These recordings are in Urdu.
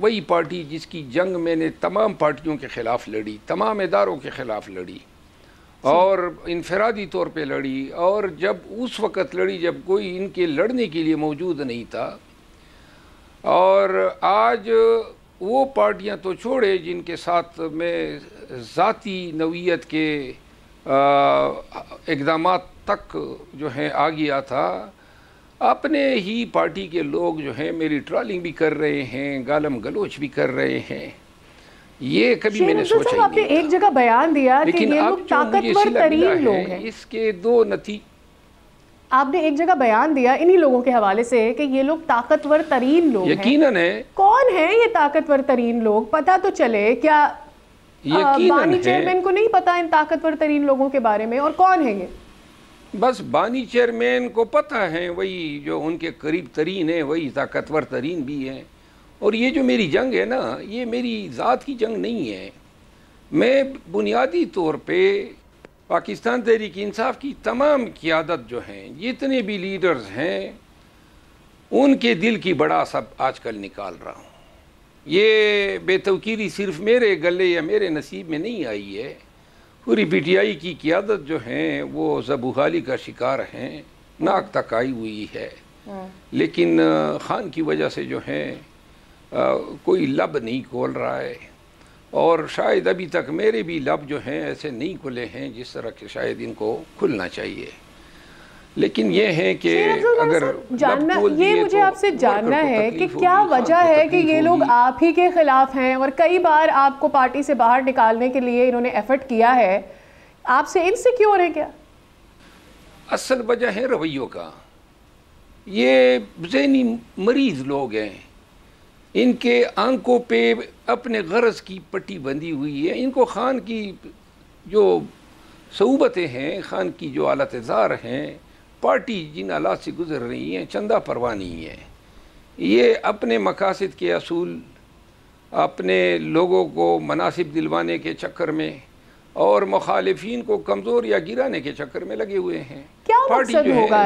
وہی پارٹی جس کی جنگ میں نے تمام پارٹیوں کے خلاف لڑی، تمام اداروں کے خلاف لڑی اور انفرادی طور پہ لڑی، اور جب اس وقت لڑی جب کوئی ان کے لڑنے کے لیے موجود نہیں تھا. اور آج وہ پارٹیاں تو چھوڑے جن کے ساتھ میں ذاتی نوعیت کے اقدامات تک جو ہیں آ گیا تھا، اپنے ہی پارٹی کے لوگ جو ہیں میری ٹرالنگ بھی کر رہے ہیں، گالم گلوچ بھی کر رہے ہیں. یہ کبھی میں نے سوچا ہی نہیں. آپ نے ایک جگہ بیان دیا کہ یہ لوگ طاقتور ترین لوگ ہیں. اس کے دو آپ نے ایک جگہ بیان دیا انہی لوگوں کے حوالے سے کہ یہ لوگ طاقتور ترین لوگ ہیں. یقیناً ہے. کون ہیں یہ طاقتور ترین لوگ؟ پتہ تو چلے. کیا بانی چیئرمین کو نہیں پتا ان طاقتور ترین لوگوں کے بارے میں؟ اور کون ہیں یہ؟ بس بانی چیئرمین کو پتہ ہے، وہی جو ان کے قریب ترین ہیں وہی طاقتور ترین بھی ہیں. اور یہ جو میری جنگ ہے نا، یہ میری ذات کی جنگ نہیں ہے. میں بنیادی طور پہ پاکستان تحریک انصاف کی تمام قیادت جو ہیں، جتنے بھی لیڈرز ہیں، ان کے دل کی بڑا سب آج کل نکال رہا ہوں. یہ بے توقیری صرف میرے گلے یا میرے نصیب میں نہیں آئی ہے. پوری پی ٹی آئی کی قیادت جو ہیں وہ ذبحالی کا شکار ہیں، ناک تک آئی ہوئی ہے. لیکن خان کی وجہ سے جو ہے کوئی لب نہیں کھول رہا ہے، اور شاید ابھی تک میرے بھی لب جو ہیں ایسے نہیں کھلے ہیں جس طرح کہ شاید ان کو کھلنا چاہیے. لیکن یہ ہے کہ اگر یہ مجھے آپ سے جاننا ہے کہ کیا وجہ ہے کہ یہ لوگ آپ ہی کے خلاف ہیں، اور کئی بار آپ کو پارٹی سے باہر نکالنے کے لیے انہوں نے ایفرٹ کیا ہے، آپ سے انسیکیور ہے کیا؟ اصل وجہ ہے رویوں کا. یہ ذہنی مریض لوگ ہیں، ان کے آنکھوں پہ اپنے غرض کی پٹی بندھی ہوئی ہے. ان کو خان کی جو صعوبتیں ہیں، خان کی جو حالت زار ہیں، پارٹی جن حالات سے گزر رہی ہیں، چندہ پرواہ نہیں ہے. یہ اپنے مقاصد کے اصول، اپنے لوگوں کو مناصب دلوانے کے چکر میں اور مخالفین کو کمزور یا گرانے کے چکر میں لگے ہوئے ہیں. کیا مقصد ہوگا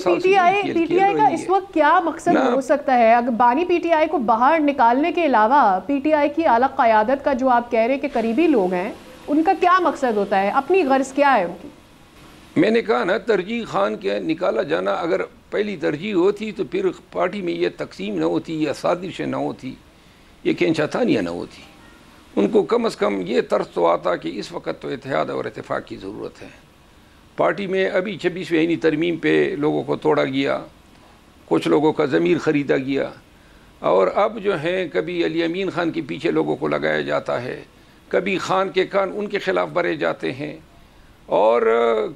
پی ٹی آئی کا اس وقت؟ کیا مقصد ہو سکتا ہے؟ اگر بانی پی ٹی آئی کو باہر نکالنے کے علاوہ پی ٹی آئی کی اعلیٰ قیادت کا جو آپ کہہ رہے کہ قریبی لوگ ہیں، ان کا کیا مقصد ہوتا ہے؟ اپنی غرض کیا ہے ان کی؟ میں نے کہا نا، ترجیح خان کے نکالا جانا اگر پہلی ترجیح ہوتی تو پھر پارٹی میں یہ تقسیم نہ ہوتی، یہ سازشیں نہ ہوتی، یہ کھینچاتانیاں نہ ہوتی. ان کو کم از کم یہ طرز تو آتا کہ اس وقت تو اتحاد اور اتفاق کی ضرورت ہے. پارٹی میں ابھی 26ویں ترمیم پہ لوگوں کو توڑا گیا، کچھ لوگوں کا ضمیر خریدا گیا، اور اب جو ہیں کبھی علی امین خان کے پیچھے لوگوں کو لگایا جاتا ہے، کبھی خان کے کان ان کے خلاف بھرے جاتے ہیں، اور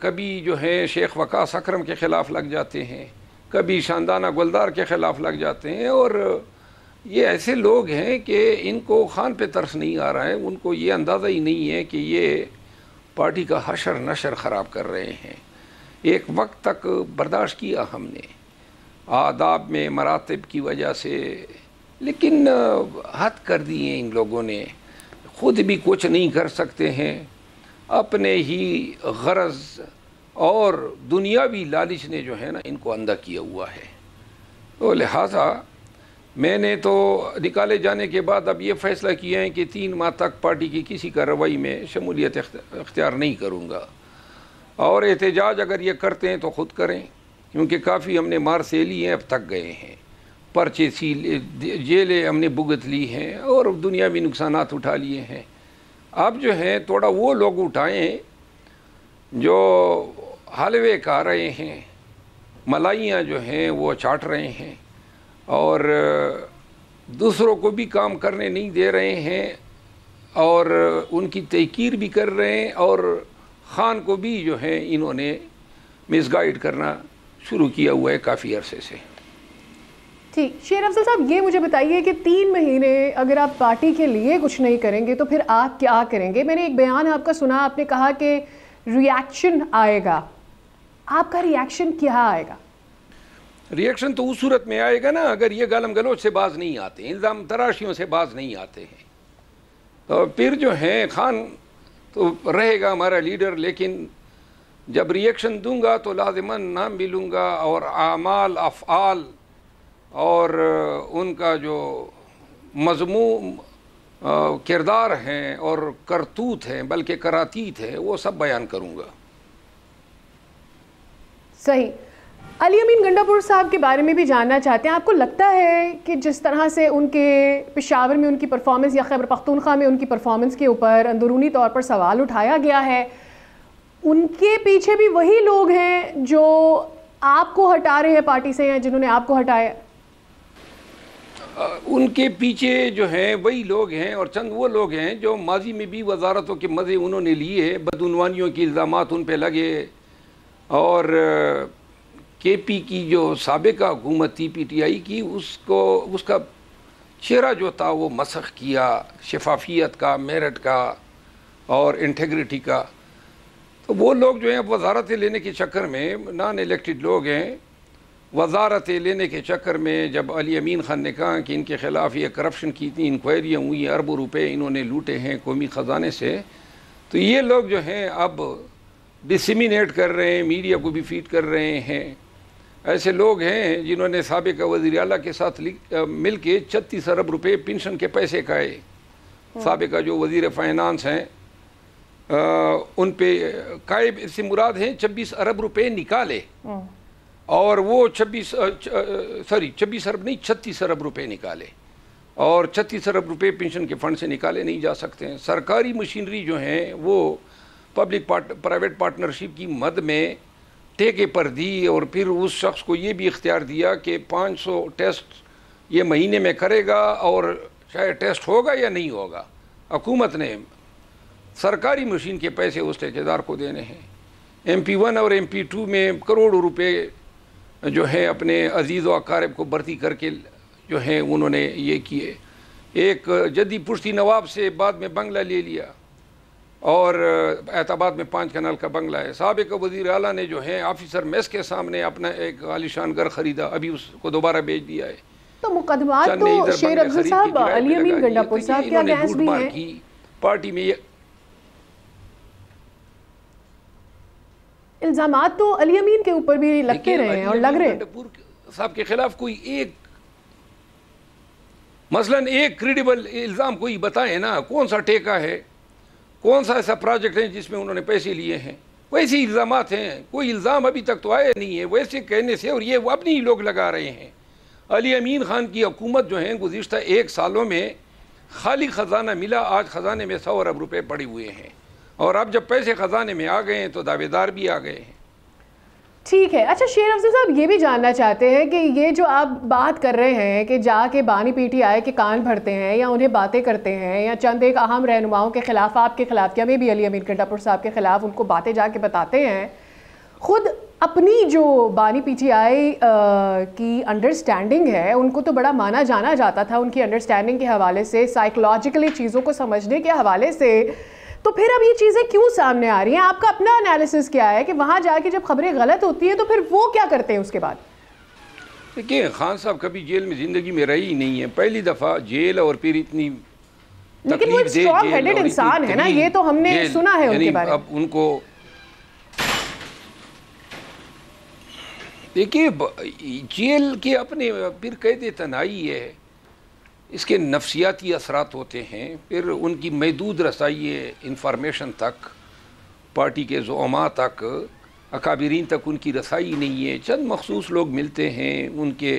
کبھی جو ہے شیخ وقاص اکرم کے خلاف لگ جاتے ہیں، کبھی شاندانہ گلدار کے خلاف لگ جاتے ہیں. اور یہ ایسے لوگ ہیں کہ ان کو خان پہ ترس نہیں آ رہا ہے. ان کو یہ اندازہ ہی نہیں ہے کہ یہ پارٹی کا حشر نشر خراب کر رہے ہیں. ایک وقت تک برداشت کیا ہم نے آداب میں مراتب کی وجہ سے، لیکن حد کر دی ہیں ان لوگوں نے. خود بھی کچھ نہیں کر سکتے ہیں، اپنے ہی غرض اور دنیاوی لالچ نے جو ہے نا ان کو اندھا کیا ہوا ہے. تو لہٰذا میں نے تو نکالے جانے کے بعد اب یہ فیصلہ کیا ہے کہ 3 ماہ تک پارٹی کی کسی کارروائی میں شمولیت اختیار نہیں کروں گا. اور احتجاج اگر یہ کرتے ہیں تو خود کریں، کیونکہ کافی ہم نے مار سے لی ہیں، اب تک گئے ہیں. پرچے جیلیں ہم نے بھگت لی ہیں اور دنیاوی نقصانات اٹھا لیے ہیں. اب جو ہے تھوڑا وہ لوگ اٹھائیں جو حلوے کھا رہے ہیں، ملائیاں جو ہیں وہ چاٹ رہے ہیں، اور دوسروں کو بھی کام کرنے نہیں دے رہے ہیں، اور ان کی تحقیر بھی کر رہے ہیں، اور خان کو بھی جو ہے انہوں نے مس گائیڈ کرنا شروع کیا ہوا ہے کافی عرصے سے. ٹھیک. شیر افضل صاحب، یہ مجھے بتائیے کہ 3 مہینے اگر آپ پارٹی کے لیے کچھ نہیں کریں گے تو پھر آپ کیا کریں گے؟ میں نے ایک بیان آپ کا سنا، آپ نے کہا کہ ری ایکشن آئے گا. آپ کا ری ایکشن کیا آئے گا؟ ری ایکشن تو اس صورت میں آئے گا نا اگر یہ گالم گلوچ سے باز نہیں آتے، الزام تراشیوں سے باز نہیں آتے ہیں، تو پھر جو ہے خان تو رہے گا ہمارا لیڈر. لیکن جب ری ایکشن دوں گا تو لازماً نام بھی لوں گا، اور اعمال افعال اور ان کا جو مضمون کردار ہیں اور کرتوت ہیں بلکہ کراتیت ہے وہ سب بیان کروں گا. صحیح. علی امین گنڈا پور صاحب کے بارے میں بھی جاننا چاہتے ہیں. آپ کو لگتا ہے کہ جس طرح سے ان کے پشاور میں ان کی پرفارمنس یا خیبر پختونخوا میں ان کی پرفارمنس کے اوپر اندرونی طور پر سوال اٹھایا گیا ہے، ان کے پیچھے بھی وہی لوگ ہیں جو آپ کو ہٹا رہے ہیں پارٹی سے یا جنہوں نے آپ کو ہٹایا؟ ان کے پیچھے جو ہیں وہی لوگ ہیں اور چند وہ لوگ ہیں جو ماضی میں بھی وزارتوں کے مزے انہوں نے لیے، بدعنوانیوں کے الزامات ان پہ لگے، اور کے پی کی جو سابقہ حکومت تھی پی ٹی آئی کی اس کا چہرہ جو تھا وہ مسخ کیا، شفافیت کا، میرٹ کا اور انٹیگریٹی کا. تو وہ لوگ جو ہیں اب وزارتیں لینے کے چکر میں، نان الیکٹڈ لوگ ہیں، وزارتیں لینے کے چکر میں جب علی امین خان نے کہا کہ ان کے خلاف یہ کرپشن کی اتنی انکوائریاں ہوئی، اربوں روپے انہوں نے لوٹے ہیں قومی خزانے سے، تو یہ لوگ جو ہیں اب ڈسیمینیٹ کر رہے ہیں، میڈیا کو بھی فیڈ کر رہے ہیں. ایسے لوگ ہیں جنہوں نے سابقہ وزیر اعلیٰ کے ساتھ مل کے 36 ارب روپے پینشن کے پیسے کھائے. سابقہ جو وزیر فائنانس ہیں ان پہ قائب سے مراد ہیں 26 ارب روپے نکالے، اور وہ 36 ارب نہیں 36 ارب روپے نکالے، اور 36 ارب روپے پینشن کے فنڈ سے نکالے نہیں جا سکتے ہیں. سرکاری مشینری جو ہیں وہ پبلک پرائیویٹ پارٹنرشپ کی مد میں ٹیکے پر دی، اور پھر اس شخص کو یہ بھی اختیار دیا کہ 500 ٹیسٹ یہ مہینے میں کرے گا، اور چاہے ٹیسٹ ہوگا یا نہیں ہوگا حکومت نے سرکاری مشین کے پیسے اس ٹھیکیدار کو دینے ہیں. MP1 اور MP2 میں کروڑوں روپے جو ہیں اپنے عزیز و اقارب کو بھرتی کر کے جو ہیں انہوں نے یہ کیے. ایک جدی پشتی نواب سے بعد میں بنگلہ لے لیا، اور اعتباد میں 5 کنال کا بنگلہ ہے. سابقہ وزیر اعلیٰ نے جو ہے آفیسر میس کے سامنے اپنا ایک عالیشان گھر خریدا، ابھی اس کو دوبارہ بیچ دیا ہے. تو مقدمات تو شیر افضل صاحب علی امین گنڈا پور صاحب کے اگینسٹ بھی ہیں. پارٹی میں یہ الزامات تو علی امین کے اوپر بھی لگتے رہے ہیں اور لگ رہے ہیں. گنڈا پور صاحب کے خلاف کوئی ایک مثلاً ایک کریڈیبل الزام کوئی بتائے نا، کون سا ٹیکہ ہے، کون سا ایسا پروجیکٹ ہے جس میں انہوں نے پیسے لیے ہیں. ویسے الزامات ہیں، کوئی الزام ابھی تک تو آیا نہیں ہے ویسے کہنے سے، اور یہ وہ اپنی ہی لوگ لگا رہے ہیں. علی امین خان کی حکومت جو ہے گزشتہ 1 سالوں میں خالی خزانہ ملا، آج خزانے میں 100 ارب روپے پڑے ہوئے ہیں، اور اب جب پیسے خزانے میں آ گئے ہیں تو دعوے دار بھی آ گئے ہیں. ٹھیک ہے. اچھا شیر افضل صاحب یہ بھی جاننا چاہتے ہیں کہ یہ جو آپ بات کر رہے ہیں کہ جا کے بانی پی ٹی آئی کے کان بھرتے ہیں یا انہیں باتیں کرتے ہیں یا چند ایک اہم رہنماؤں کے خلاف، آپ کے خلاف یا میں بھی علی امین گنڈا پور صاحب کے خلاف ان کو باتیں جا کے بتاتے ہیں، خود اپنی جو بانی پی ٹی آئی کی انڈرسٹینڈنگ ہے ان کو تو بڑا مانا جانا جاتا تھا ان کی انڈرسٹینڈنگ کے حوالے سے، سائیکولوجیکلی چیزوں کو سمجھنے کے حوالے سے، تو پھر اب یہ چیزیں کیوں سامنے آ رہی ہیں؟ آپ کا اپنا انالیسس کیا ہے کہ وہاں جا کے جب خبریں غلط ہوتی ہیں تو پھر وہ کیا کرتے ہیں اس کے بعد؟ دیکھیں خان صاحب کبھی جیل میں زندگی میں رہی ہی نہیں ہے، پہلی دفعہ جیل، اور پھر اتنی لیکن وہ ایک اسٹرانگ ہیڈڈ انسان ہے نا، یہ تو ہم نے سنا ہے ان کے بارے میں. اب ان کو دیکھیے جیل کے اپنے پھر قید تنہائی ہے، اس کے نفسیاتی اثرات ہوتے ہیں، پھر ان کی محدود رسائی انفارمیشن تک، پارٹی کے زعماء تک، اکابرین تک ان کی رسائی نہیں ہے. چند مخصوص لوگ ملتے ہیں، ان کے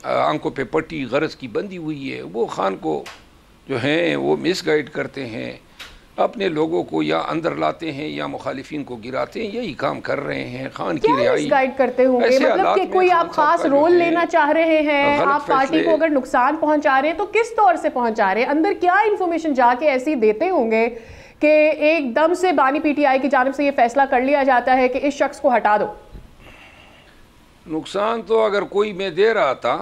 آنکھوں پہ پٹی غرض کی بندی ہوئی ہے، وہ خان کو جو ہیں وہ مس گائیڈ کرتے ہیں، اپنے لوگوں کو یا اندر لاتے ہیں یا مخالفین کو گراتے ہیں، یہی کام کر رہے ہیں. خان کی رہائی کیا گائیڈ کرتے ہوں گے؟ مطلب کہ کوئی آپ خاص رول لینا چاہ رہے ہیں، آپ پارٹی کو اگر نقصان پہنچا رہے ہیں تو کس طور سے پہنچا رہے ہیں؟ اندر کیا انفارمیشن جا کے ایسی دیتے ہوں گے کہ ایک دم سے بانی پی ٹی آئی کی جانب سے یہ فیصلہ کر لیا جاتا ہے کہ اس شخص کو ہٹا دو؟ نقصان تو اگر کوئی میں دے رہا تھا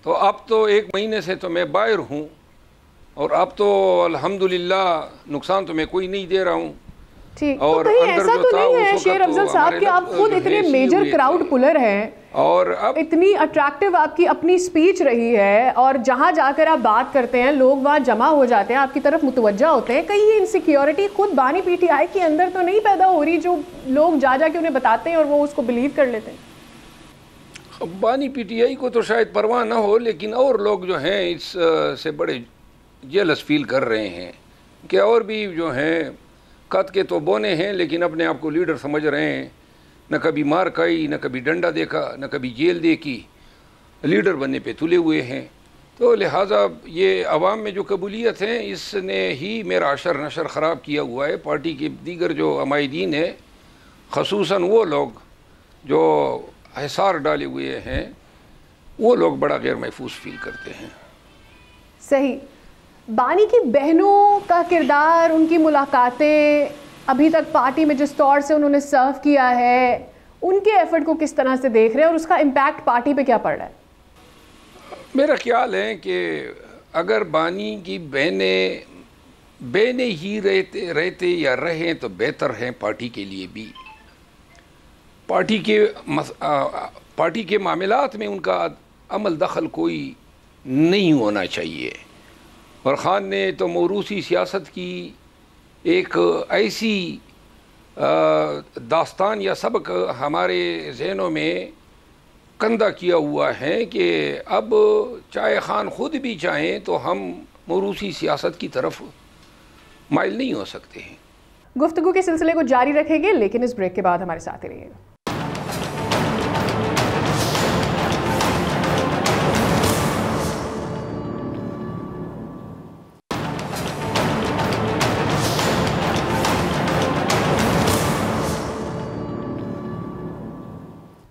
تو اب تو 1 مہینے سے تو میں باہر ہوں، اور اب تو الحمدللہ نقصان تو میں کوئی نہیں دے رہا ہوں. ٹھیک، تو کہیں ایسا تو نہیں ہے شیر افضل صاحب کہ آپ خود اتنے میجر کراؤڈ پلر ہیں اور اب اتنی اٹریکٹیو آپ کی اپنی سپیچ رہی ہے، اور جہاں جا کر آپ بات کرتے ہیں لوگ وہاں جمع ہو جاتے ہیں، آپ کی طرف متوجہ ہوتے ہیں، کہیں یہ انسیکیورٹی خود بانی پی ٹی آئی کے اندر تو نہیں پیدا ہو رہی جو لوگ جا کے انہیں بتاتے ہیں اور وہ اس کو بلیو کر لیتے ہیں؟ بانی پی ٹی آئی کو تو شاید پرواہ نہ ہو، لیکن اور لوگ جو ہیں اس سے بڑے جیلس فیل کر رہے ہیں کہ اور بھی جو ہیں قد کے تو بونے ہیں لیکن اپنے آپ کو لیڈر سمجھ رہے ہیں، نہ کبھی مار کھائی، نہ کبھی ڈنڈا دیکھا، نہ کبھی جیل دیکھی، لیڈر بننے پہ تلے ہوئے ہیں۔ تو لہٰذا یہ عوام میں جو قبولیت ہے اس نے ہی میرا عشر نشر خراب کیا ہوا ہے۔ پارٹی کے دیگر جو عمائدین ہیں، خصوصاً وہ لوگ جو حصار ڈالے ہوئے ہیں، وہ لوگ بڑا غیر محفوظ فیل کرتے ہیں۔ صحیح۔ بانی کی بہنوں کا کردار، ان کی ملاقاتیں، ابھی تک پارٹی میں جس طور سے انہوں نے سرو کیا ہے، ان کے ایفرٹ کو کس طرح سے دیکھ رہے ہیں اور اس کا امپیکٹ پارٹی پہ کیا پڑ رہا ہے؟ میرا خیال ہے کہ اگر بانی کی بہنیں ہی رہتے یا رہیں تو بہتر ہیں پارٹی کے لیے بھی۔ پارٹی کے معاملات میں ان کا عمل دخل کوئی نہیں ہونا چاہیے۔ اور خان نے تو موروثی سیاست کی ایک ایسی داستان یا سبق ہمارے ذہنوں میں کندہ کیا ہوا ہے کہ اب چاہے خان خود بھی چاہیں تو ہم موروثی سیاست کی طرف مائل نہیں ہو سکتے ہیں۔ گفتگو کے سلسلے کو جاری رکھیں گے لیکن اس بریک کے بعد ہمارے ساتھ رہیے گا۔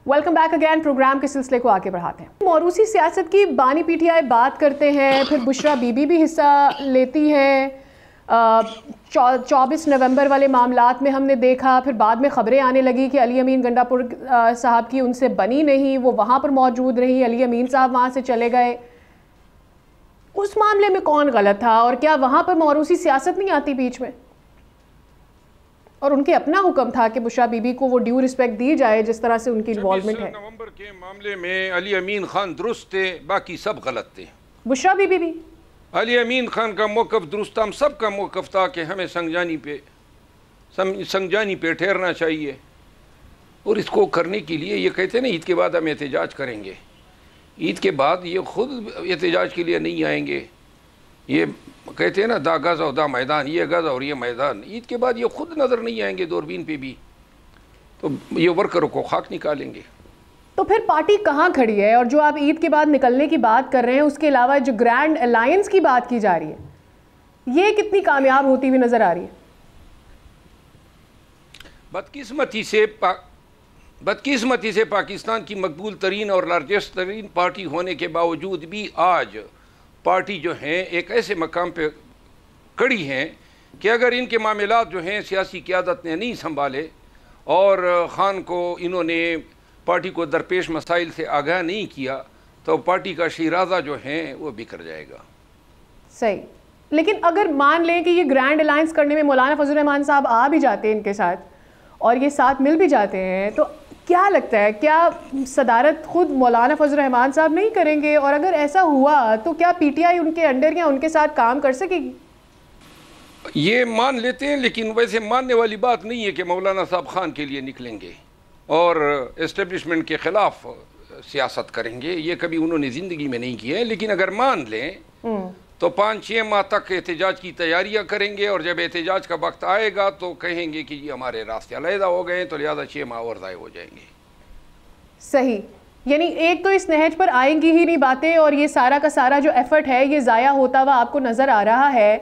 ویلکم بیک اگین، پروگرام کے سلسلے کو آگے بڑھاتے ہیں۔ موروثی سیاست کی بانی پی ٹی آئی بات کرتے ہیں، پھر بشرا بی بی بھی حصہ لیتی ہیں۔ 24 نومبر والے معاملات میں ہم نے دیکھا، پھر بعد میں خبریں آنے لگی کہ علی امین گنڈا پور صاحب کی ان سے بنی نہیں، وہ وہاں پر موجود رہی، علی امین صاحب وہاں سے چلے گئے۔ اس معاملے میں کون غلط تھا اور کیا وہاں پر موروثی سیاست نہیں آتی بیچ میں؟ اور ان کے اپنا حکم تھا کہ بشرا بی بی کو وہ ڈیو رسپیکٹ دی جائے جس طرح سے ان کی انوالومنٹ ہے۔ 26 نومبر کے معاملے میں علی امین خان درست تھے، باقی سب غلط تھے۔ بشرا بی بی بھی علی امین خان کا موقف درست تھا، ہم سب کا موقف تھا کہ ہمیں سنگجانی پہ ٹھہرنا چاہیے، اور اس کو کرنے کے لیے یہ کہتے ہیں نا عید کے بعد ہم احتجاج کریں گے، عید کے بعد یہ خود احتجاج کے لیے نہیں آئیں گے۔ یہ کہتے ہیں نا دا غزہ و دا میدان، یہ غزہ اور یہ میدان، عید کے بعد یہ خود نظر نہیں آئیں گے دوربین پہ بھی، تو یہ ورکروں کو خاک نکالیں گے۔ تو پھر پارٹی کہاں کھڑی ہے؟ اور جو آپ عید کے بعد نکلنے کی بات کر رہے ہیں، اس کے علاوہ جو گرینڈ الائنس کی بات کی جا رہی ہے، یہ کتنی کامیاب ہوتی ہوئی نظر آ رہی ہے؟ بدقسمتی سے پاکستان کی مقبول ترین اور لارجسٹ ترین پارٹی ہونے کے باوجود بھی آج پارٹی جو ہیں ایک ایسے مقام پہ کڑی ہیں کہ اگر ان کے معاملات جو ہیں سیاسی قیادت نے نہیں سنبھالے اور خان کو انہوں نے پارٹی کو درپیش مسائل سے آگاہ نہیں کیا تو پارٹی کا شیرازہ جو ہے وہ بکھر جائے گا۔ صحیح، لیکن اگر مان لیں کہ یہ گرینڈ الائنس کرنے میں مولانا فضل الرحمان صاحب آ بھی جاتے ہیں ان کے ساتھ اور یہ ساتھ مل بھی جاتے ہیں، تو کیا لگتا ہے کیا صدارت خود مولانا فضل الرحمان صاحب نہیں کریں گے؟ اور اگر ایسا ہوا تو کیا پی ٹی آئی ان کے انڈر یا ان کے ساتھ کام کر سکے گی؟ یہ مان لیتے ہیں، لیکن ویسے ماننے والی بات نہیں ہے کہ مولانا صاحب خان کے لیے نکلیں گے اور اسٹیبلشمنٹ کے خلاف سیاست کریں گے، یہ کبھی انہوں نے زندگی میں نہیں کیا ہے۔ لیکن اگر مان لیں تو 5-6 ماہ تک احتجاج کی تیاریاں کریں گے، اور جب احتجاج کا وقت آئے گا تو کہیں گے کہ یہ ہمارے راستے علیحدہ ہو گئے ہیں، تو لہٰذا 6 ماہ اور ضائع ہو جائیں گے۔ صحیح، یعنی ایک تو اس نہج پر آئیں گی ہی نہیں باتیں، اور یہ سارا کا سارا جو ایفرٹ ہے یہ ضائع ہوتا ہوا آپ کو نظر آ رہا ہے۔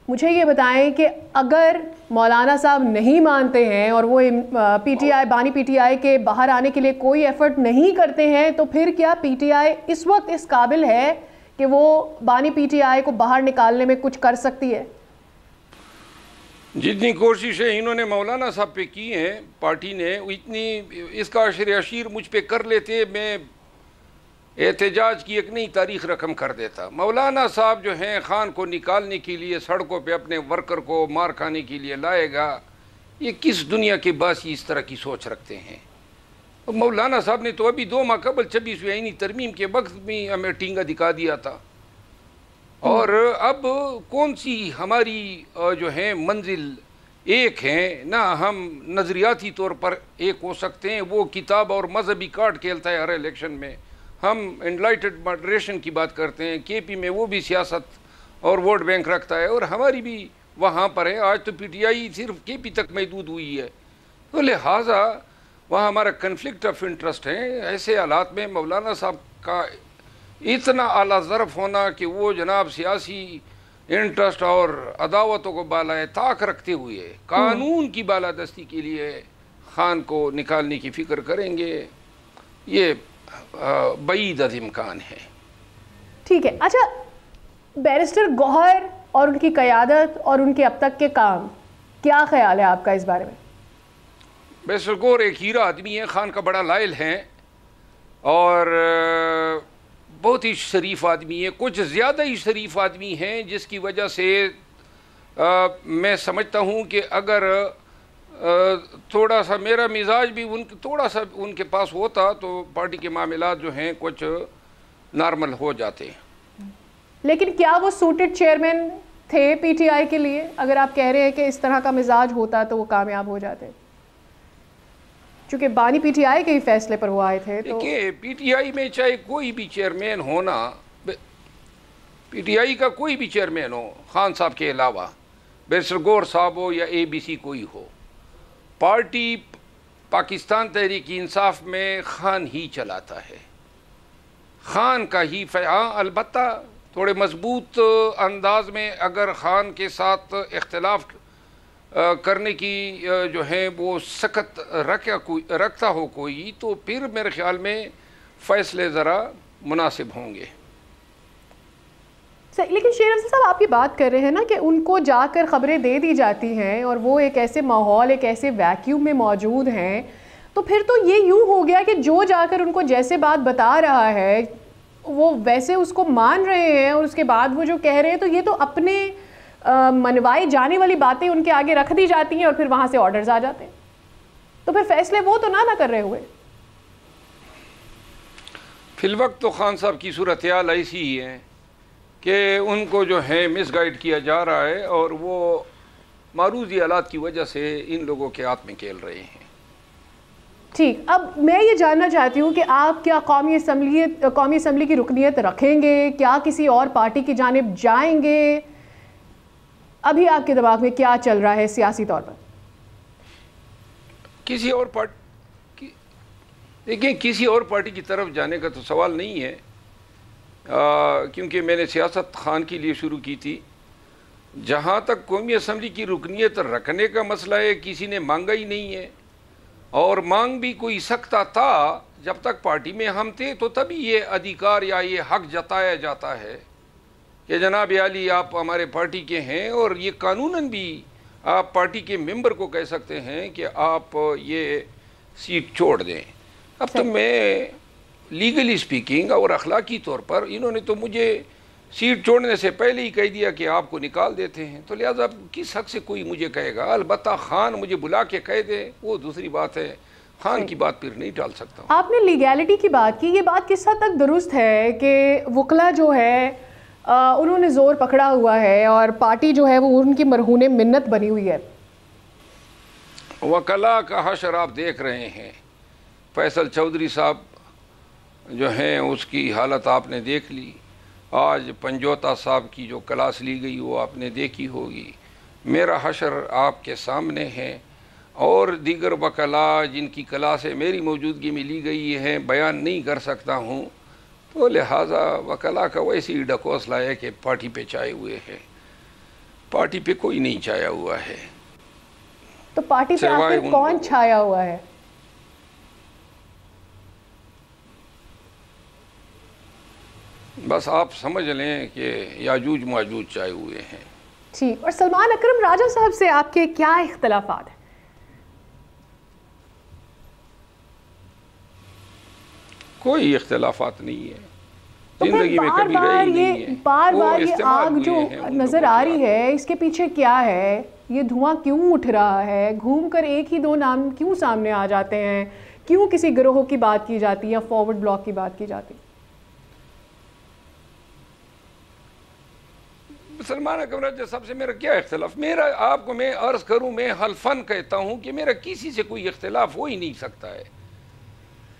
مجھے یہ بتائیں کہ اگر مولانا صاحب نہیں مانتے ہیں اور وہ پی ٹی آئی بانی پی ٹی آئی کے باہر آنے کے لیے کوئی ایفرٹ نہیں کرتے ہیں، تو پھر کیا پی ٹی آئی اس وقت اس قابل ہے کہ وہ بانی پی ٹی آئی کو باہر نکالنے میں کچھ کر سکتی ہے؟ جتنی کوششیں انہوں نے مولانا صاحب پہ کی ہیں پارٹی نے، اتنی اس کا عشیر مجھ پہ کر لیتے، میں احتجاج کی ایک نئی تاریخ رقم کر دیتا۔ مولانا صاحب جو ہیں خان کو نکالنے کے لیے سڑکوں پہ اپنے ورکر کو مار کھانے کے لیے لائے گا، یہ کس دنیا کے باسی اس طرح کی سوچ رکھتے ہیں؟ مولانا صاحب نے تو ابھی 2 ماہ قبل 26ویں آئینی ترمیم کے وقت بھی ہمیں ٹینگا دکھا دیا تھا، اور اب کون سی ہماری جو ہے منزل ایک ہیں نہ ہم نظریاتی طور پر ایک ہو سکتے ہیں. وہ کتاب اور مذہبی کارڈ کھیلتا ہے ہر الیکشن میں. ہم انلائٹڈ ماڈریشن کی بات کرتے ہیں. کے پی میں وہ بھی سیاست اور ووٹ بینک رکھتا ہے اور ہماری بھی وہاں پر ہے. آج تو پی ٹی آئی صرف کے پی تک محدود ہوئی ہے. تو لہٰذا وہاں ہمارا کنفلکٹ آف انٹرسٹ ہے. ایسے حالات میں مولانا صاحب کا اتنا اعلیٰ ظرف ہونا کہ وہ جناب سیاسی انٹرسٹ اور عداوتوں کو بالائے طاق رکھتے ہوئے قانون کی بالادستی کے لیے خان کو نکالنے کی فکر کریں گے، یہ بعید از امکان ہے. ٹھیک ہے. اچھا، بیرسٹر گوہر اور ان کی قیادت اور ان کے اب تک کے کام، کیا خیال ہے آپ کا اس بارے میں؟ بیرسٹر گوہر ایک ہیرا آدمی ہے، خان کا بڑا لائل ہے اور بہت ہی شریف آدمی ہے. کچھ زیادہ ہی شریف آدمی ہیں جس کی وجہ سے میں سمجھتا ہوں کہ اگر تھوڑا سا میرا مزاج بھی تھوڑا سا ان کے پاس ہوتا تو پارٹی کے معاملات جو ہیں کچھ نارمل ہو جاتے. لیکن کیا وہ سوٹڈ چیئرمین تھے پی ٹی آئی کے لیے؟ اگر آپ کہہ رہے ہیں کہ اس طرح کا مزاج ہوتا تو وہ کامیاب ہو جاتے، چونکہ بانی پی ٹی آئی کے ہی فیصلے پر وہ آئے تھے. تو پی ٹی آئی میں چاہے کوئی بھی چیئرمین ہونا، پی ٹی آئی کا کوئی بھی چیئرمین ہو خان صاحب کے علاوہ، بیرسٹر گوہر صاحب ہو یا اے بی سی کوئی ہو، پارٹی پاکستان تحریک انصاف میں خان ہی چلاتا ہے. خان کا ہی البتہ تھوڑے مضبوط انداز میں اگر خان کے ساتھ اختلاف کرنے کی جو ہے وہ سخت رکھتا ہو کوئی، تو پھر میرے خیال میں فیصلے ذرا مناسب ہوں گے. لیکن شیر افضل صاحب آپ کی بات کر رہے ہیں نا کہ ان کو جا کر خبریں دے دی جاتی ہیں اور وہ ایک ایسے ماحول، ایک ایسے ویکیوم میں موجود ہیں، تو پھر تو یہ یوں ہو گیا کہ جو جا کر ان کو جیسے بات بتا رہا ہے وہ ویسے اس کو مان رہے ہیں، اور اس کے بعد وہ جو کہہ رہے ہیں تو یہ تو اپنے منوائی جانے والی باتیں ان کے آگے رکھ دی جاتی ہیں اور پھر وہاں سے آرڈرز آ جاتے ہیں. تو پھر فیصلے وہ تو نہ کر رہے ہوئے. فی الوقت تو خان صاحب کی صورتحال ایسی ہی ہے کہ ان کو جو ہے مس گائیڈ کیا جا رہا ہے اور وہ معروضی حالات کی وجہ سے ان لوگوں کے ہاتھ میں کھیل رہے ہیں. ٹھیک. اب میں یہ جاننا چاہتی ہوں کہ آپ کیا قومی اسمبلی کی رکنیت رکھیں گے؟ کیا کسی اور پارٹی کی جانب جائیں گے؟ ابھی آپ کے دماغ میں کیا چل رہا ہے سیاسی طور پر؟ کسی اور پارٹی دیکھیں، کسی اور پارٹی کی طرف جانے کا تو سوال نہیں ہے، کیونکہ میں نے سیاست خان کے لیے شروع کی تھی. جہاں تک قومی اسمبلی کی رکنیت رکھنے کا مسئلہ ہے، کسی نے مانگا ہی نہیں ہے، اور مانگ بھی کوئی سکتا تھا جب تک پارٹی میں ہم تھے، تو تبھی یہ ادھیکار یا یہ حق جتایا جاتا ہے کہ جناب عالی آپ ہمارے پارٹی کے ہیں، اور یہ قانوناً بھی آپ پارٹی کے ممبر کو کہہ سکتے ہیں کہ آپ یہ سیٹ چھوڑ دیں. اب تو میں لیگلی سپیکنگ اور اخلاقی طور پر انہوں نے تو مجھے سیٹ چھوڑنے سے پہلے ہی کہہ دیا کہ آپ کو نکال دیتے ہیں، تو لہٰذا کس حق سے کوئی مجھے کہے گا؟ البتہ خان مجھے بلا کے کہہ دے وہ دوسری بات ہے، خان کی بات پھر نہیں ٹال سکتا. آپ نے لیگیلٹی کی بات کی، یہ بات کس حد تک درست ہے کہ وکلا جو ہے انہوں نے زور پکڑا ہوا ہے اور پارٹی جو ہے وہ ان کی مرہون منت بنی ہوئی ہے؟ وکلا کا حشر آپ دیکھ رہے ہیں. فیصل چودھری صاحب جو ہیں اس کی حالت آپ نے دیکھ لی. آج پنجوتا صاحب کی جو کلاس لی گئی وہ آپ نے دیکھی ہوگی. میرا حشر آپ کے سامنے ہے، اور دیگر وکلا جن کی کلاسیں میری موجودگی میں لی گئی ہیں بیان نہیں کر سکتا ہوں. تو لہٰذا وکلا کا ویسے ہی ڈکوسلا ہے کہ پارٹی پہ چائے ہوئے ہیں. پارٹی پہ کوئی نہیں چھایا ہوا ہے. تو پارٹی پہ آخر کون چھایا ہوا ہے؟ بس آپ سمجھ لیں کہ یاجوج ماجوج چھائے ہوئے ہیں. ٹھیک. اور سلمان اکرم راجہ صاحب سے آپ کے کیا اختلافات ہیں؟ کوئی اختلافات نہیں ہے، زندگی میں کبھی رہی نہیں ہے. بار بار یہ آگ جو نظر آ رہی ہے، اس کے پیچھے کیا ہے؟ یہ دھواں کیوں اٹھ رہا ہے؟ گھوم کر ایک ہی دو نام کیوں سامنے آ جاتے ہیں؟ کیوں کسی گروہ کی بات کی جاتی ہے یا فارورڈ بلاک کی بات کی جاتی ہے؟ سلمان اکبر راجہ صاحب سے میرا کیا اختلاف؟ میرا آپ کو میں عرض کروں، میں حلفاً کہتا ہوں کہ میرا کسی سے کوئی اختلاف ہو ہی نہیں سکتا ہے.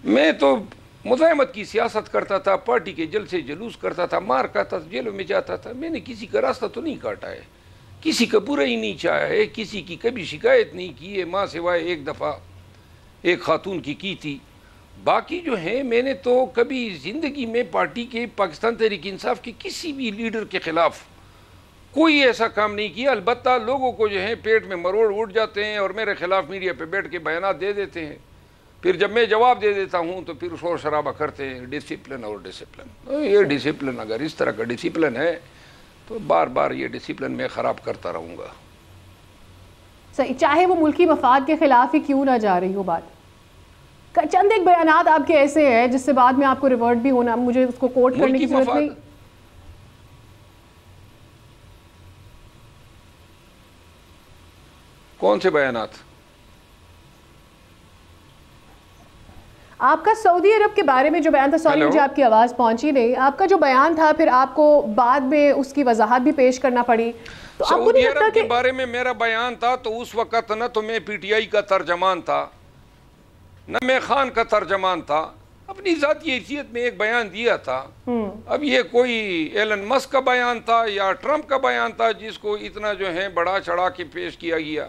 میں تو مزاحمت کی سیاست کرتا تھا، پارٹی کے جلسے جلوس کرتا تھا، مار کھاتا تھا، جیلوں میں جاتا تھا. میں نے کسی کا راستہ تو نہیں کاٹا ہے، کسی کا برا ہی نہیں چاہا ہے، کسی کی کبھی شکایت نہیں کی ہے، ماں سوائے ایک دفعہ ایک خاتون کی تھی. باقی جو ہیں میں نے تو کبھی زندگی میں پارٹی کے پاکستان تحریک انصاف کے کسی بھی لیڈر کے خلاف کوئی ایسا کام نہیں کیا. البتہ لوگوں کو جو ہے پیٹ میں مروڑ اٹھ جاتے ہیں اور میرے خلاف میڈیا پہ بیٹھ کے بیانات دے دیتے ہیں. پھر جب میں جواب دے دیتا ہوں تو پھر شور شرابہ کرتے ہیں، ڈسپلن اور ڈسپلن. یہ ڈسپلن اگر اس طرح کا ڈسپلن ہے تو بار بار یہ ڈسپلن میں خراب کرتا رہوں گا. صحیح، چاہے وہ ملکی مفاد کے خلاف ہی کیوں نہ جا رہی ہو بات. چند ایک بیانات آپ کے ایسے ہیں جس سے بعد میں آپ کو ریورٹ بھی ہونا، مجھے اس کو کوٹ کرنے کی ضرورت نہیں. کون سے بیانات؟ آپ کا سعودی عرب کے بارے میں جو بیان تھا، سوری مجھے آپ کی آواز پہنچی نہیں، آپ کا جو بیان تھا پھر آپ کو بعد میں اس کی وضاحت بھی پیش کرنا پڑی. تو سعودی عرب کے بارے میں میرا بیان تھا تو اس وقت نہ تو میں پی ٹی آئی کا ترجمان تھا نہ میں خان کا ترجمان تھا، اپنی ذاتی حیثیت میں ایک بیان دیا تھا. اب یہ کوئی ایلن مسک کا بیان تھا یا ٹرمپ کا بیان تھا جس کو اتنا جو ہے بڑا چڑھا کے پیش کیا گیا.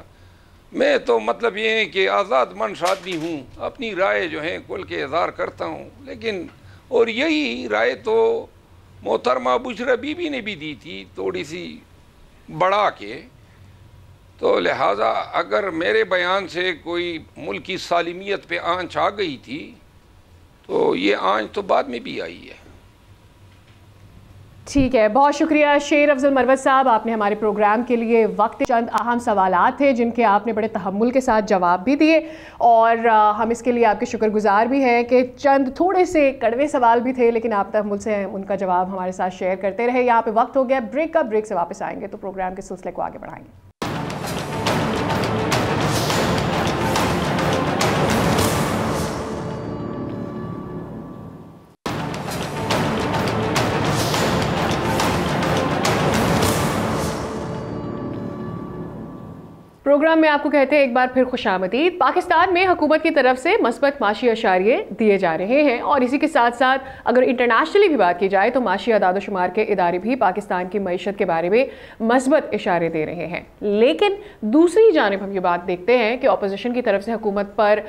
میں تو مطلب یہ ہے کہ آزاد منش آدمی ہوں، اپنی رائے جو ہے کھل کے اظہار کرتا ہوں. لیکن اور یہی رائے تو محترمہ بشرا بی بی نے بھی دی تھی تھوڑی سی بڑھا کے. تو لہٰذا اگر میرے بیان سے کوئی ملک کی سالمیت پہ آنچ آ گئی تھی تو یہ آنچ تو بعد میں بھی آئی ہے. ٹھیک ہے، بہت شکریہ شیر افضل مروت صاحب، آپ نے ہمارے پروگرام کے لیے وقت. چند اہم سوالات تھے جن کے آپ نے بڑے تحمل کے ساتھ جواب بھی دیے اور ہم اس کے لیے آپ کے شکر گزار بھی ہیں کہ چند تھوڑے سے کڑوے سوال بھی تھے لیکن آپ تحمل سے ان کا جواب ہمارے ساتھ شیئر کرتے رہے. یہاں پہ وقت ہو گیا بریک کا، بریک سے واپس آئیں گے تو پروگرام کے سلسلے کو آگے بڑھائیں گے. پروگرام میں آپ کو کہتے ہیں ایک بار پھر خوش آمدید. پاکستان میں حکومت کی طرف سے مثبت معاشی اشاریے دیے جا رہے ہیں اور اسی کے ساتھ ساتھ اگر انٹرنیشنلی بھی بات کی جائے تو معاشی اعداد و شمار کے ادارے بھی پاکستان کی معیشت کے بارے میں مثبت اشارے دے رہے ہیں. لیکن دوسری جانب ہم یہ بات دیکھتے ہیں کہ اپوزیشن کی طرف سے حکومت پر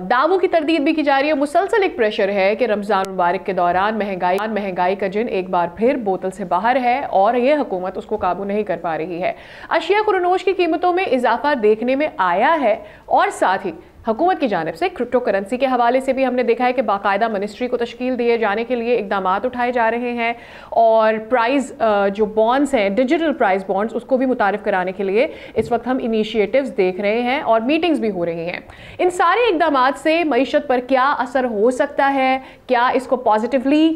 دعووں کی تردید بھی کی جا رہی ہے. مسلسل ایک پریشر ہے کہ رمضان مبارک کے دوران مہنگائی کا جن ایک بار پھر بوتل سے باہر ہے اور یہ حکومت اس کو قابو نہیں کر پا رہی ہے. اشیاء خورنوش کی قیمتوں میں اضافہ دیکھنے میں آیا ہے اور ساتھ ہی حکومت کی جانب سے کرپٹو کرنسی کے حوالے سے بھی ہم نے دیکھا ہے کہ باقاعدہ منسٹری کو تشکیل دیے جانے کے لیے اقدامات اٹھائے جا رہے ہیں اور پرائز جو بانڈز ہیں، ڈیجیٹل پرائز بانڈز، اس کو بھی متعارف کرانے کے لیے اس وقت ہم انیشیٹیوز دیکھ رہے ہیں اور میٹنگز بھی ہو رہی ہیں. ان سارے اقدامات سے معیشت پر کیا اثر ہو سکتا ہے؟ کیا اس کو پازیٹیولی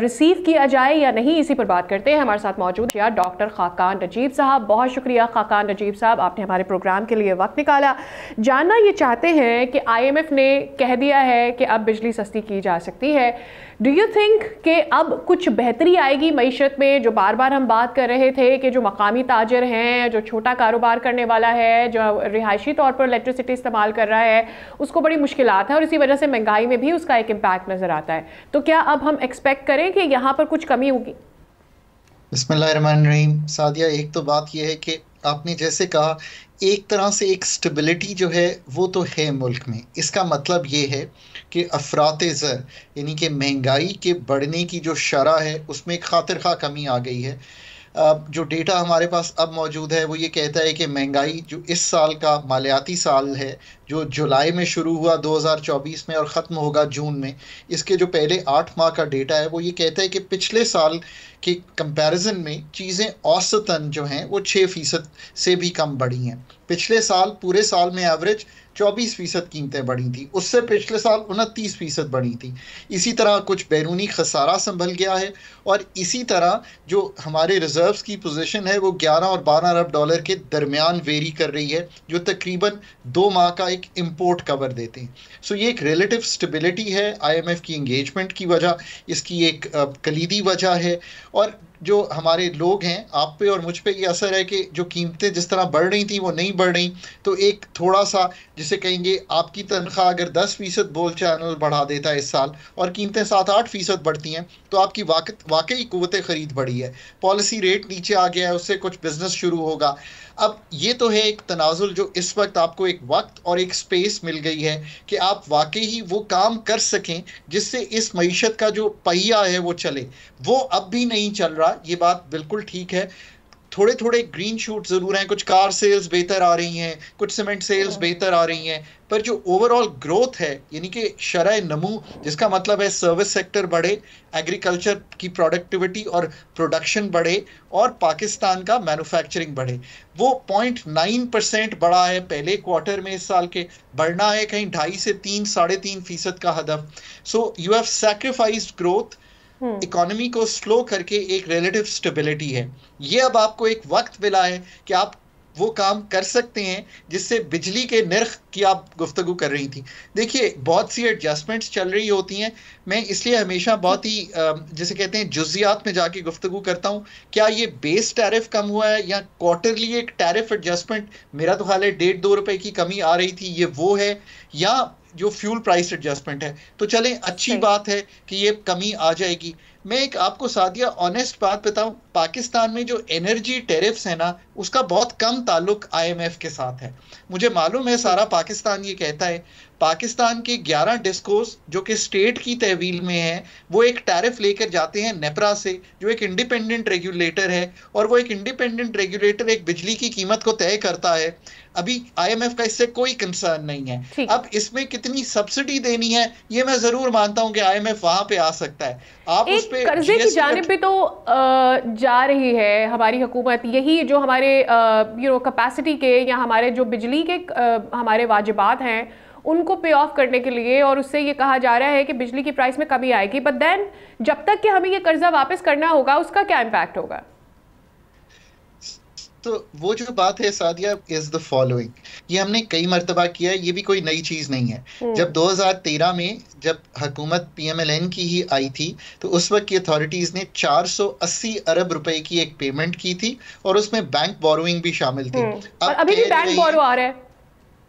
ریسیو کیا جائے یا نہیں؟ اسی پر بات کرتے ہیں. ہمارے ساتھ موجود ہیں ڈاکٹر خاقان نجیب صاحب. بہت شکریہ خاقان نجیب صاحب، آپ نے ہمارے پروگرام کے لیے وقت نکالا. جاننا یہ چاہتے ہیں کہ آئی ایم ایف نے کہہ دیا ہے کہ اب بجلی سستی کی جا سکتی ہے. ڈو یو تھنک کہ اب کچھ بہتری آئے گی معیشت میں؟ جو بار بار ہم بات کر رہے تھے کہ جو مقامی تاجر ہیں، جو چھوٹا کاروبار کرنے والا ہے، جو رہائشی طور پر الیکٹریسٹی استعمال کر رہا ہے، اس کو بڑی مشکلات ہیں اور اسی وجہ سے مہنگائی میں بھی اس کا ایک امپیکٹ نظر آتا ہے. تو کیا اب ہم ایکسپیکٹ کریں کہ یہاں پر کچھ کمی ہوگی؟ بسم اللہ الرحمن الرحیم. سعدیہ، ایک تو بات یہ ہے کہ آپ نے جیسے کہا ایک طرح سے ایک سٹیبلٹی جو ہے وہ تو ہے ملک میں. اس کا مطلب یہ ہے کہ افراط زر یعنی کہ مہنگائی کے بڑھنے کی جو شرح ہے اس میں ایک خاطر خواہ کمی آ گئی ہے. جو ڈیٹا ہمارے پاس اب موجود ہے وہ یہ کہتا ہے کہ مہنگائی جو اس سال کا مالیاتی سال ہے، جو جولائی میں شروع ہوا 2024 میں اور ختم ہوگا جون میں، اس کے جو پہلے 8 ماہ کا ڈیٹا ہے وہ یہ کہتا ہے کہ پچھلے سال کے کمپیریزن میں چیزیں اوسطاً جو ہیں وہ 6% سے بھی کم بڑھی ہیں. پچھلے سال پورے سال میں ایوریج 24% قیمتیں بڑھی تھیں، اس سے پچھلے سال 29% بڑھی تھی. اسی طرح کچھ بیرونی خسارہ سنبھل گیا ہے اور اسی طرح جو ہمارے ریزروز کی پوزیشن ہے وہ 11 اور 12 ارب ڈالر کے درمیان ویری کر رہی ہے، جو تقریباً 2 ماہ کا ایک امپورٹ کور دیتے ہیں. سو یہ ایک ریلیٹیو سٹیبلٹی ہے آئی ایم ایف کی انگیجمنٹ کی وجہ، اس کی ایک کلیدی وجہ ہے. اور جو ہمارے لوگ ہیں آپ پہ اور مجھ پہ یہ اثر ہے کہ جو قیمتیں جس طرح بڑھ رہی تھیں وہ نہیں بڑھ رہی، تو ایک تھوڑا سا جسے کہیں گے آپ کی تنخواہ اگر 10% بول چینل بڑھا دیتا ہے اس سال اور قیمتیں 7-8% بڑھتی ہیں تو آپ کی واقعی قوت خرید بڑھی ہے، پالیسی ریٹ نیچے آ گیا ہے، اس سے کچھ بزنس شروع ہوگا۔ اب یہ تو ہے ایک تنازل جو اس وقت آپ کو ایک وقت اور ایک سپیس مل گئی ہے کہ آپ واقعی وہ کام کر سکیں جس سے اس معیشت کا جو پہیہ ہے وہ چلے، وہ اب بھی نہیں چل رہا، یہ بات بالکل ٹھیک ہے۔ تھوڑے تھوڑے گرین شوٹ ضرور ہیں، کچھ کار سیلز بہتر آ رہی ہیں، کچھ سیمنٹ سیلز بہتر آ رہی ہیں، پر جو اوور آل گروتھ ہے یعنی کہ شرح نمو، جس کا مطلب ہے سروس سیکٹر بڑھے، ایگریکلچر کی پروڈکٹیوٹی اور پروڈکشن بڑھے اور پاکستان کا مینوفیکچرنگ بڑھے، وہ 0.9% بڑھا ہے پہلے کوارٹر میں اس سال کے، بڑھنا ہے کہیں 2.5 سے 3-3.5% کا ہدف۔ So you have sacrificed growth, economy کو سلو کر کے ایک ریلیٹو سٹیبلٹی ہے۔ یہ اب آپ کو ایک وقت ملا ہے کہ آپ وہ کام کر سکتے ہیں جس سے بجلی کے نرخ کی آپ گفتگو کر رہی تھی۔ دیکھیے بہت سی ایڈجسٹمنٹس چل رہی ہوتی ہیں، میں اس لیے ہمیشہ بہت ہی جسے کہتے ہیں جزیات میں جا کے گفتگو کرتا ہوں، کیا یہ بیس ٹیرف کم ہوا ہے یا کوارٹرلی ایک ٹیرف ایڈجسٹمنٹ، میرا تو خیال ہے 1.5-2 روپے کی کمی آ رہی تھی، یہ وہ ہے یا جو فیول پرائس ایڈجسٹمنٹ ہے؟ تو چلیں اچھی بات ہے کہ یہ کمی آ جائے گی۔ میں ایک آپ کو سادیہ آنیسٹ بات بتاؤں، پاکستان میں جو انرجی ٹیرفز ہیں نا اس کا بہت کم تعلق آئی ایم ایف کے ساتھ ہے۔ مجھے معلوم ہے سارا پاکستان یہ کہتا ہے، پاکستان کے 11 ڈسکوز جو کہ اسٹیٹ کی تحویل میں ہیں وہ ایک ٹیرف لے کر جاتے ہیں نیپرا سے جو ایک انڈیپینڈنٹ ریگولیٹر ہے، اور وہ ایک انڈیپینڈنٹ ریگولیٹر ایک بجلی کی قیمت کو طے کرتا ہے۔ ابھی آئی ایم ایف کا اس سے کوئی کنسرن نہیں ہے۔ اب اس میں کتنی سبسڈی دینی ہے یہ میں ضرور مانتا ہوں کہ آئی ایم ایف وہاں پہ آ سکتا ہے، آپ اس پہ قرضے کی جانب پہ تو جا رہی ہے ہماری حکومت، یہی جو ہمارے کیپیسٹی کے یا ہمارے جو بجلی کے ہمارے واجبات ہیں ان کو پے آف کرنے کے لیے، اور اس سے یہ کہا جا رہا ہے کہ بجلی کی پرائس میں کمی آئے گی، بٹ دین جب تک کہ ہمیں یہ قرضہ واپس کرنا ہوگا اس کا کیا امپیکٹ ہوگا؟ تو وہ جو بات ہے سعدیہ از دا فالوئنگ، یہ ہم نے کئی مرتبہ کیا ہے، یہ بھی کوئی نئی چیز نہیں ہے۔ جب 2013 میں جب حکومت پی ایم ایل این کی ہی آئی تھی تو اس وقت کی اتھارٹیز نے 480 ارب روپے کی ایک پیمنٹ کی تھی اور اس میں بینک بوروئنگ بھی شامل تھی۔ اور ابھی بھی بینک بورو آ رہا ہے،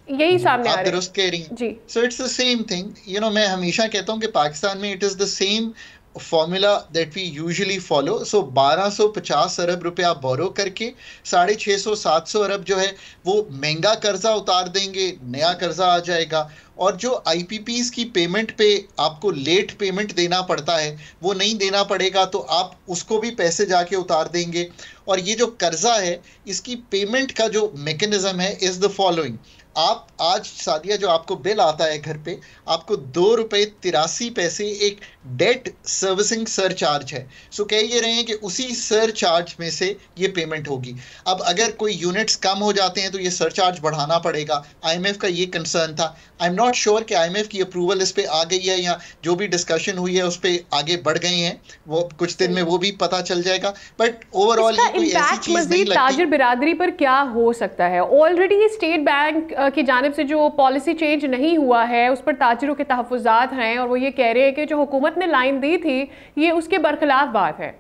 یہی سامنے آ رہا ہے، آپ درست کہہ رہی ہیں۔ So it's the same thing, میں ہمیشہ کہتا ہوں کہ پاکستان میں it is the same formula that we usually follow. So 1250 ارب روپے آپ بورو کر کے 650-700 ارب جو ہے وہ مہنگا قرضہ اتار دیں گے، نیا قرضہ آ جائے گا، اور جو آئی پی پیز کی پیمنٹ پہ آپ کو لیٹ پیمنٹ دینا پڑتا ہے وہ نہیں دینا پڑے گا، تو آپ اس کو بھی پیسے جا کے اتار دیں گے۔ اور یہ جو قرضہ ہے اس کی پیمنٹ کا جو میکنزم ہے از دا فالوئنگ، آپ آج سعدیہ جو آپ کو بل آتا ہے گھر پہ، آپ کو 2.83 روپے ایک ڈیٹ سروسنگ سر چارج ہے۔ سو کہہ یہ رہے ہیں کہ اسی سر چارج میں سے یہ پیمنٹ ہوگی۔ اب اگر کوئی یونٹس کم ہو جاتے ہیں تو یہ سر چارج بڑھانا پڑے گا۔ آئی ایم ایف کا یہ کنسرن تھا۔ آئی ایم ناٹ شیور کہ آئی ایم ایف کی اپروول اس پہ آ گئی ہے یا جو بھی ڈسکشن ہوئی ہے اس پہ آگے بڑھ گئے ہیں، وہ کچھ دن میں وہ بھی پتہ چل جائے گا، بٹ اوور آل یہ کوئی ایسی چیز نہیں لگتی۔ تاجر برادری پر کیا ہو سکتا ہے؟ آلریڈی اسٹیٹ بینک کی جانب سے جو پالیسی چینج نہیں ہوا ہے اس پر تاجروں کے تحفظات ہیں، اور وہ یہ کہہ رہے ہیں کہ جو حکومت نے لائن دی تھی یہ اس کے برخلاف بات ہے،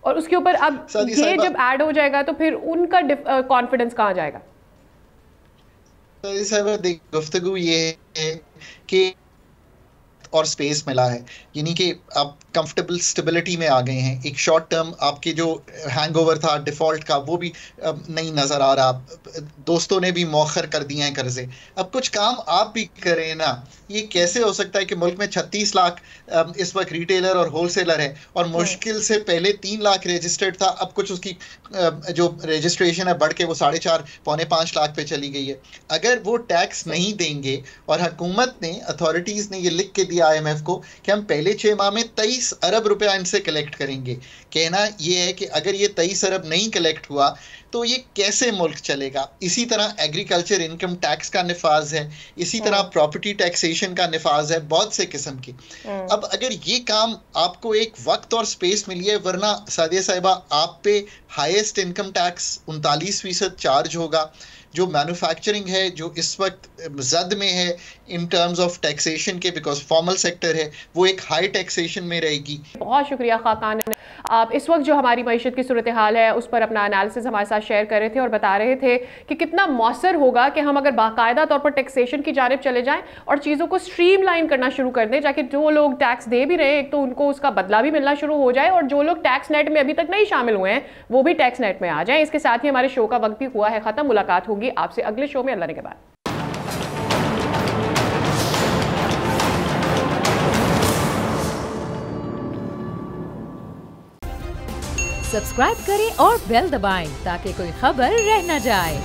اور اس کے اوپر اب یہ جب ایڈ ہو جائے گا تو پھر ان کا کانفیڈنس کہاں جائے گا؟ گفتگو یہ ہے کہ اور سپیس ملا ہے، یعنی کہ آپ کمفرٹیبل سٹیبلٹی میں آ گئے ہیں۔ ایک شارٹ ٹرم آپ کے جو ہینگ اوور تھا ڈیفالٹ کا وہ بھی نہیں نظر آ رہا، دوستوں نے بھی مؤخر کر دیے ہیں قرضے، اب کچھ کام آپ بھی کریں نا۔ یہ کیسے ہو سکتا ہے کہ ملک میں 36 لاکھ اس وقت ریٹیلر اور ہول سیلر ہے، اور مشکل سے پہلے 3 لاکھ رجسٹرڈ تھا، اب کچھ اس کی جو رجسٹریشن ہے بڑھ کے وہ 4.5-5 لاکھ پہ چلی گئی ہے۔ اگر وہ ٹیکس نہیں دیں گے، اور حکومت نے اتھارٹیز نے یہ لکھ کے دیا آئی ایم ایف کو کہ ہم پہلے 6 ماہ میں 23 ارب روپیہ ان سے کلیکٹ کریں گے، کہنا یہ ہے کہ اگر یہ 23 ارب نہیں کلیکٹ ہوا تو یہ کیسے ملک چلے گا۔ اسی طرح ایگریکلچر انکم ٹیکس کا نفاذ ہے، اسی طرح پراپرٹی ٹیکسیشن کا نفاذ ہے، بہت سے قسم کی۔ اب اگر یہ کام آپ کو ایک وقت اور سپیس ملی ہے، ورنہ سعدیہ صاحبہ آپ پہ ہائیسٹ انکم ٹیکس 39% چارج ہوگا، جو مینوفیکچرنگ ہے جو اس وقت زد میں ہے ان ٹرمز آف ٹیکسیشن کے، بیکاز فارمل سیکٹر ہے، وہ ایک ہائی ٹیکسیشن میں رہے گی. بہت شکریہ خاقان. آپ اس وقت جو ہماری معیشت کی صورتحال ہے اس پر اپنا انالیسز ہمارے ساتھ شیئر کر رہے تھے اور بتا رہے تھے کہ کتنا مؤثر ہوگا کہ ہم اگر باقاعدہ طور پر ٹیکسیشن کی جانب چلے جائیں اور چیزوں کو سٹریم لائن کرنا شروع کر دیں، تاکہ جو لوگ ٹیکس دے بھی رہے ہیں ایک تو ان کو اس کا بدلہ بھی ملنا شروع ہو جائے، اور جو لوگ ٹیکس نیٹ میں ابھی تک نہیں شامل ہوئے ہیں وہ بھی ٹیکس نیٹ میں آ جائیں. اس کے ساتھ ہی ہمارے شو کا وقت بھی ہوا ہے ختم. ملاقات ہوگی آپ سے اگلے شو میں اللہ نے کے بعد. سبسکرائب کریں اور بیل دبائیں تاکہ کوئی خبر رہ نہ جائے.